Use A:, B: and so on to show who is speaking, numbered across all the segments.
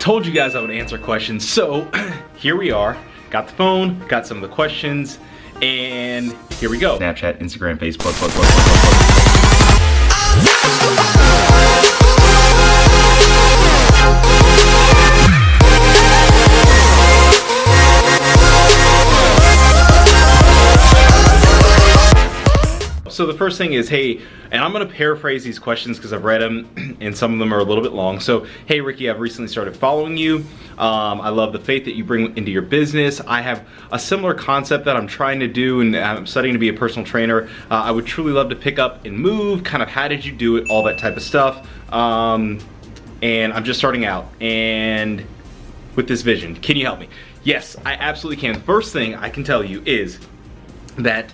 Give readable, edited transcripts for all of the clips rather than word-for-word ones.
A: Told you guys I would answer questions, so here we are. Got the phone, got some of the questions, and here we go. Snapchat, Instagram, Facebook, So the first thing is, hey, and I'm gonna paraphrase these questions because I've read them and some of them are a little bit long. So, hey Ricky, I've recently started following you. I love the faith that you bring into your business. I have a similar concept that I'm trying to do, and I'm studying to be a personal trainer. I would truly love to pick up and move, kind of how did you do it, all that type of stuff. And I'm just starting out and with this vision. Can you help me? Yes, I absolutely can. First thing I can tell you is that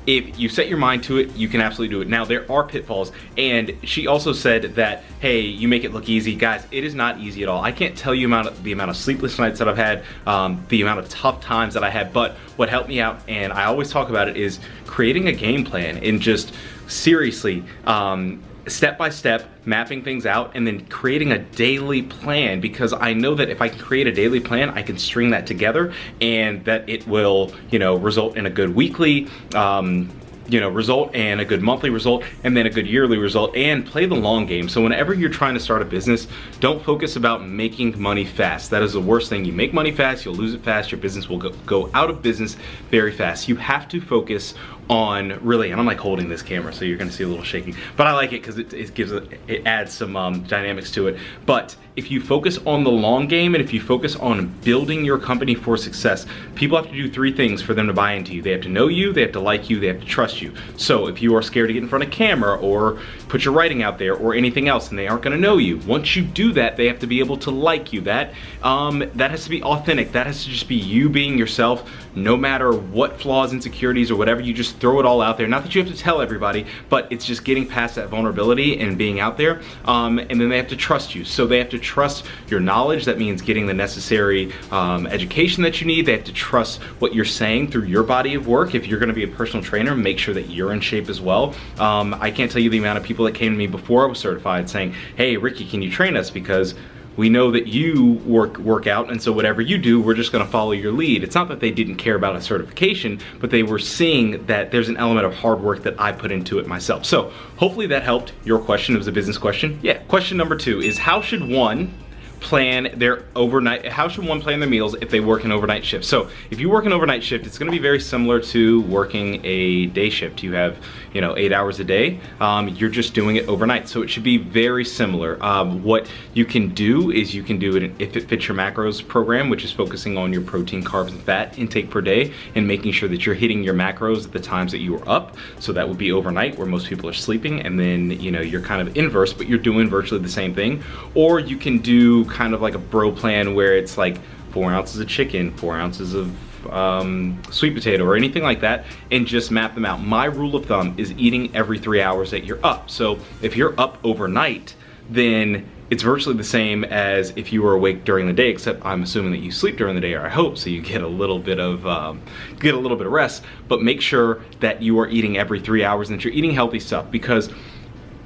A: if you set your mind to it, you can absolutely do it. Now, there are pitfalls, and she also said that, hey, you make it look easy. Guys, it is not easy at all. I can't tell you the amount of sleepless nights that I've had, the amount of tough times that I had, but what helped me out, and I always talk about it, is creating a game plan and just seriously, step by step, mapping things out, and then creating a daily plan, because I know that if I can create a daily plan, I can string that together and that it will, result in a good weekly, result and a good monthly result and then a good yearly result, and play the long game. So whenever you're trying to start a business, don't focus about making money fast. That is the worst thing. You make money fast, you'll lose it fast, your business will go out of business very fast. You have to focus on really, and I'm like holding this camera so you're gonna see a little shaking, but I like it because it adds some dynamics to it. But if you focus on the long game and if you focus on building your company for success, people have to do three things for them to buy into you. They have to know you, they have to like you, they have to trust you. So if you are scared to get in front of camera or put your writing out there or anything else, and they aren't gonna know you, once you do that, they have to be able to like you. That has to be authentic. That has to just be you being yourself, no matter what flaws, insecurities, or whatever. You just throw it all out there. Not that you have to tell everybody, but it's just getting past that vulnerability and being out there. And then they have to trust you. So they have to trust your knowledge. That means getting the necessary education that you need. They have to trust what you're saying through your body of work. If you're gonna be a personal trainer, make sure that you're in shape as well. I can't tell you the amount of people that came to me before I was certified saying, hey, Ricky, can you train us? Because we know that you work out, and so whatever you do, we're just gonna follow your lead. It's not that they didn't care about a certification, but they were seeing that there's an element of hard work that I put into it myself. So hopefully that helped your question. It was a business question. Yeah. Question number 2 is, how should one plan their meals if they work an overnight shift? So if you work an overnight shift, it's going to be very similar to working a day shift. You have 8 hours a day. You're just doing it overnight, so it should be very similar. What you can do is you can do it if it fits your macros program, which is focusing on your protein, carbs, and fat intake per day and making sure that you're hitting your macros at the times that you are up. So that would be overnight, where most people are sleeping, and then you're kind of inverse, but you're doing virtually the same thing. Or you can do kind of like a bro plan where it's like 4 ounces of chicken, 4 ounces of sweet potato, or anything like that, and just map them out. My rule of thumb is eating every 3 hours that you're up. So if you're up overnight, then it's virtually the same as if you were awake during the day, except I'm assuming that you sleep during the day, or I hope, so you get a little bit of rest. But make sure that you are eating every 3 hours and that you're eating healthy stuff, because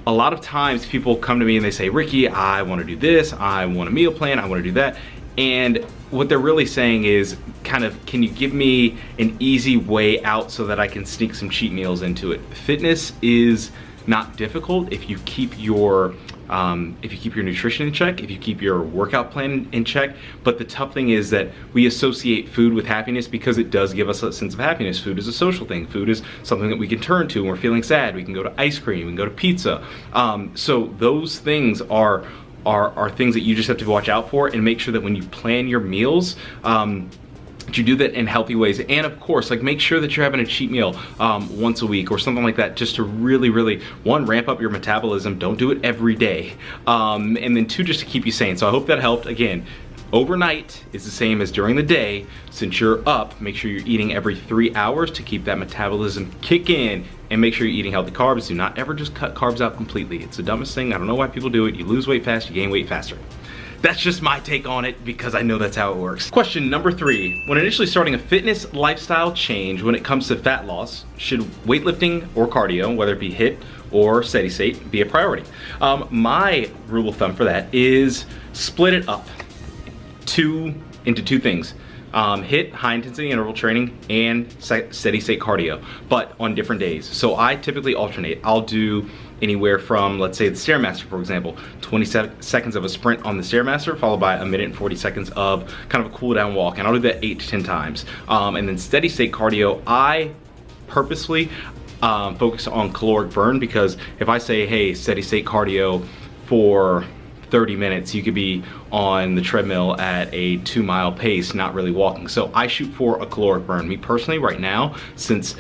A: a lot of times people come to me and they say, Ricky, I want to do this, I want a meal plan, I want to do that. And what they're really saying is kind of, can you give me an easy way out so that I can sneak some cheat meals into it? Fitness is not difficult if you keep your nutrition in check, if you keep your workout plan in check. But the tough thing is that we associate food with happiness because it does give us a sense of happiness. Food is a social thing. Food is something that we can turn to when we're feeling sad. We can go to ice cream, we can go to pizza. So those things are things that you just have to watch out for, and make sure that when you plan your meals, you do that in healthy ways. And of course, like, make sure that you're having a cheat meal once a week or something like that, just to really, one, ramp up your metabolism. Don't do it every day. And then 2, just to keep you sane. So I hope that helped. Again, overnight is the same as during the day. Since you're up, make sure you're eating every 3 hours to keep that metabolism kick in, and make sure you're eating healthy carbs. Do not ever just cut carbs out completely. It's the dumbest thing. I don't know why people do it. You lose weight fast, you gain weight faster. That's just my take on it, because I know that's how it works. Question number 3. When initially starting a fitness lifestyle change when it comes to fat loss, should weightlifting or cardio, whether it be HIIT or steady state, be a priority? My rule of thumb for that is split it up. into two things. HIIT, high intensity interval training, and steady state cardio, but on different days. So I typically alternate. I'll do anywhere from, let's say the Stairmaster, for example, 20 seconds of a sprint on the Stairmaster, followed by 1 minute and 40 seconds of kind of a cool down walk, and I'll do that 8 to 10 times. And then steady state cardio, I purposely focus on caloric burn, because if I say, hey, steady state cardio for 30 minutes, you could be on the treadmill at a 2-mile pace, not really walking. So I shoot for a caloric burn. Me personally, right now, since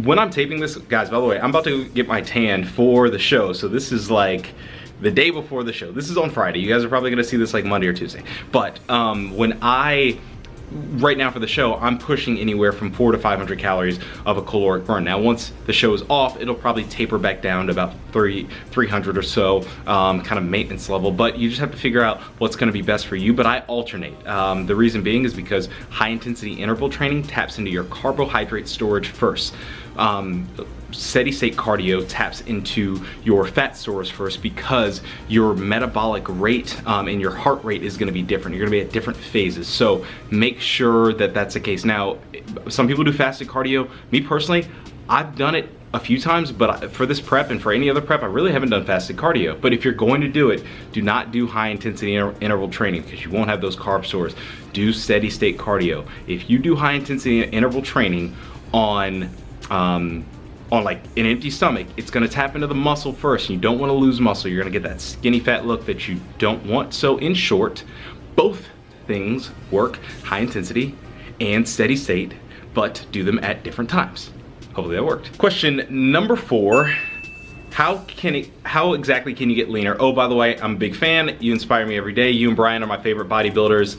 A: when I'm taping this, guys, by the way, I'm about to get my tan for the show. So this is like the day before the show. This is on Friday. You guys are probably gonna see this like Monday or Tuesday. But right now for the show, I'm pushing anywhere from 400 to 500 calories of a caloric burn. Now, once the show is off, it'll probably taper back down to about 300 or so, kind of maintenance level, but you just have to figure out what's gonna be best for you. But I alternate. The reason being is because high intensity interval training taps into your carbohydrate storage first. Steady state cardio taps into your fat stores first, because your metabolic rate and your heart rate is going to be different. You're going to be at different phases, so make sure that that's the case. Now, some people do fasted cardio. Me personally, I've done it a few times, but for this prep and for any other prep, I really haven't done fasted cardio. But if you're going to do it, do not do high intensity interval training, because you won't have those carb stores. Do steady state cardio. If you do high intensity interval training on like an empty stomach, it's gonna tap into the muscle first, and you don't wanna lose muscle. You're gonna get that skinny fat look that you don't want. So in short, both things work, high intensity and steady state, but do them at different times. Hopefully that worked. Question number 4, how exactly can you get leaner? Oh, by the way, I'm a big fan. You inspire me every day. You and Brian are my favorite bodybuilders.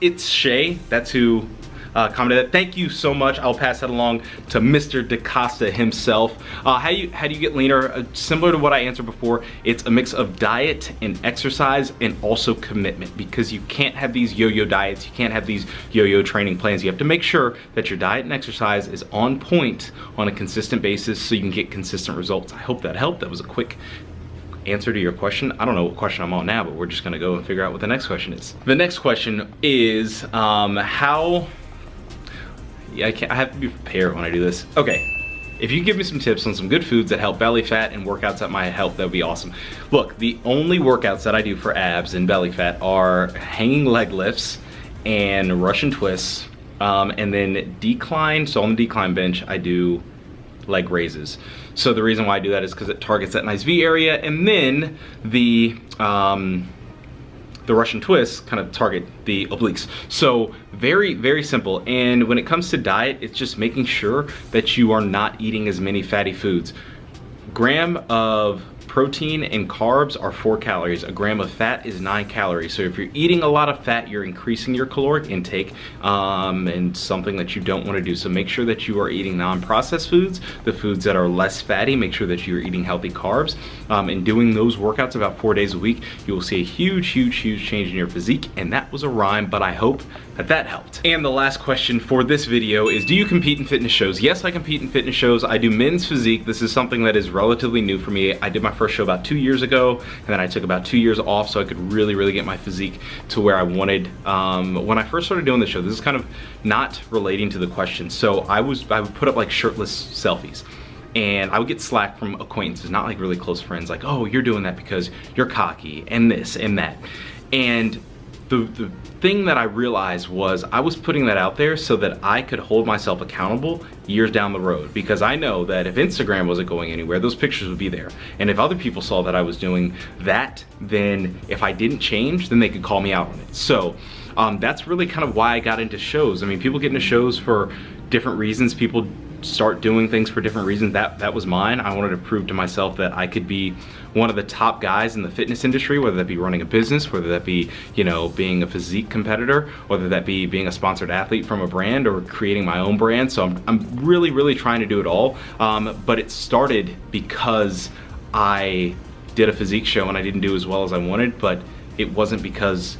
A: It's Shay, that's who commented that. Thank you so much. I'll pass that along to Mr. DaCosta himself. How do you get leaner? Similar to what I answered before, it's a mix of diet and exercise, and also commitment, because you can't have these yo-yo diets, you can't have these yo-yo training plans. You have to make sure that your diet and exercise is on point on a consistent basis, so you can get consistent results. I hope that helped. That was a quick answer to your question. I don't know what question I'm on now, but we're just gonna go and figure out what the next question is. The next question is I have to be prepared when I do this. Okay, if you give me some tips on some good foods that help belly fat and workouts that might help, that would be awesome. Look, the only workouts that I do for abs and belly fat are hanging leg lifts and Russian twists, and then decline. So on the decline bench, I do leg raises. So the reason why I do that is because it targets that nice V area, and then the Russian twists kind of target the obliques. So very, very simple. And when it comes to diet, it's just making sure that you are not eating as many fatty foods. Gram of protein and carbs are 4 calories. A gram of fat is 9 calories. So if you're eating a lot of fat, you're increasing your caloric intake, and something that you don't want to do. So make sure that you are eating non-processed foods, the foods that are less fatty. Make sure that you're eating healthy carbs, and doing those workouts about 4 days a week. You will see a huge, huge, huge change in your physique. And that was a rhyme, but I hope that helped. And the last question for this video is, do you compete in fitness shows? Yes, I compete in fitness shows. I do men's physique. This is something that is relatively new for me. I did my first show about 2 years ago, and then I took about 2 years off so I could really, really get my physique to where I wanted. When I first started doing the show, this is kind of not relating to the question. So I would put up like shirtless selfies, and I would get slack from acquaintances, not like really close friends, like, oh, you're doing that because you're cocky and this and that. And the thing that I realized was I was putting that out there so that I could hold myself accountable years down the road, because I know that if Instagram wasn't going anywhere, those pictures would be there. And if other people saw that I was doing that, then if I didn't change, then they could call me out on it. So that's really kind of why I got into shows. I mean, people get into shows for different reasons. People start doing things for different reasons. That was mine. I wanted to prove to myself that I could be one of the top guys in the fitness industry, whether that be running a business, whether that be, you know, being a physique competitor, whether that be being a sponsored athlete from a brand or creating my own brand. So I'm really, really trying to do it all. But it started because I did a physique show and I didn't do as well as I wanted, but it wasn't because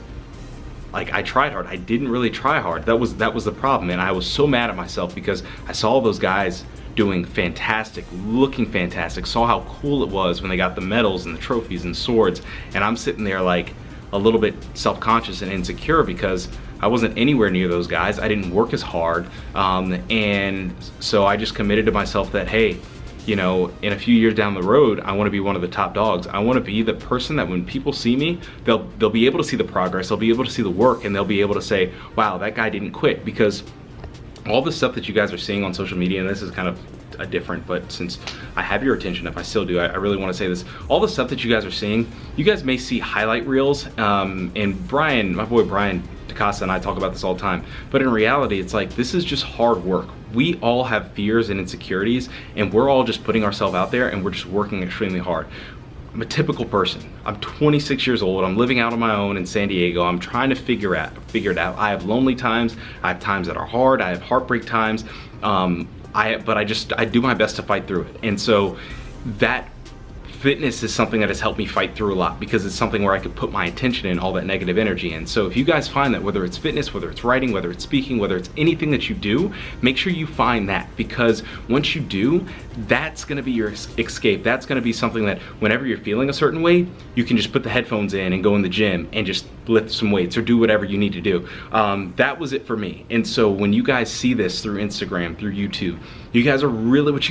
A: like I tried hard. I didn't really try hard. That was the problem, and I was so mad at myself because I saw those guys doing fantastic, looking fantastic, saw how cool it was when they got the medals and the trophies and swords, and I'm sitting there like, a little bit self-conscious and insecure because I wasn't anywhere near those guys. I didn't work as hard. And so I just committed to myself that, hey, you know, in a few years down the road, I want to be one of the top dogs. I want to be the person that when people see me, they'll be able to see the progress, they'll be able to see the work, and they'll be able to say, wow, that guy didn't quit. Because all the stuff that you guys are seeing on social media, and this is kind of a different, but since I have your attention, if I still do, I really want to say this. All the stuff that you guys are seeing, you guys may see highlight reels, and Brian, my boy Brian DeCosta and I talk about this all the time, but in reality, it's like, this is just hard work. We all have fears and insecurities, and we're all just putting ourselves out there, and we're just working extremely hard. I'm a typical person. I'm 26 years old. I'm living out on my own in San Diego. I'm trying to figure it out. I have lonely times. I have times that are hard. I have heartbreak times. But I do my best to fight through it. And so that fitness is something that has helped me fight through a lot, because it's something where I could put my attention in all that negative energy. And so if you guys find that, whether it's fitness, whether it's writing, whether it's speaking, whether it's anything that you do, make sure you find that, because once you do, that's gonna be your escape. That's gonna be something that whenever you're feeling a certain way, you can just put the headphones in and go in the gym and just lift some weights or do whatever you need to do. That was it for me. And so when you guys see this through Instagram, through YouTube, what you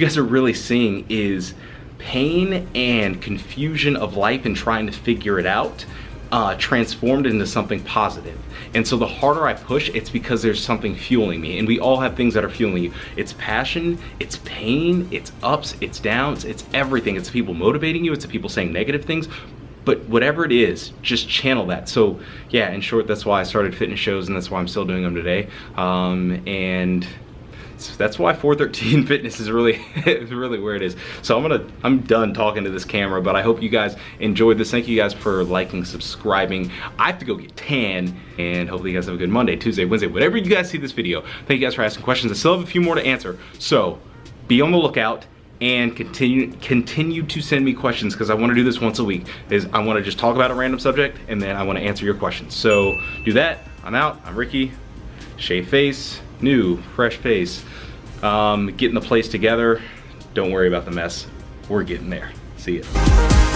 A: guys are really seeing is pain and confusion of life and trying to figure it out transformed into something positive. And so the harder I push, it's because there's something fueling me, and we all have things that are fueling you. It's passion, it's pain, it's ups, it's downs, it's everything. It's people motivating you, it's people saying negative things, but whatever it is, just channel that. So yeah, in short, that's why I started fitness shows, and that's why I'm still doing them today. And so that's why 413 Fitness is really where it is. So I'm done talking to this camera, but I hope you guys enjoyed this. Thank you guys for liking, subscribing. I have to go get tan, and hopefully you guys have a good Monday, Tuesday, Wednesday, whatever you guys see this video. Thank you guys for asking questions. I still have a few more to answer, so be on the lookout and continue to send me questions, because I want to do this once a week. I want to just talk about a random subject, and then I want to answer your questions. So do that. I'm out. I'm Ricky. Shave face, new, fresh face. Getting the place together. Don't worry about the mess. We're getting there. See ya.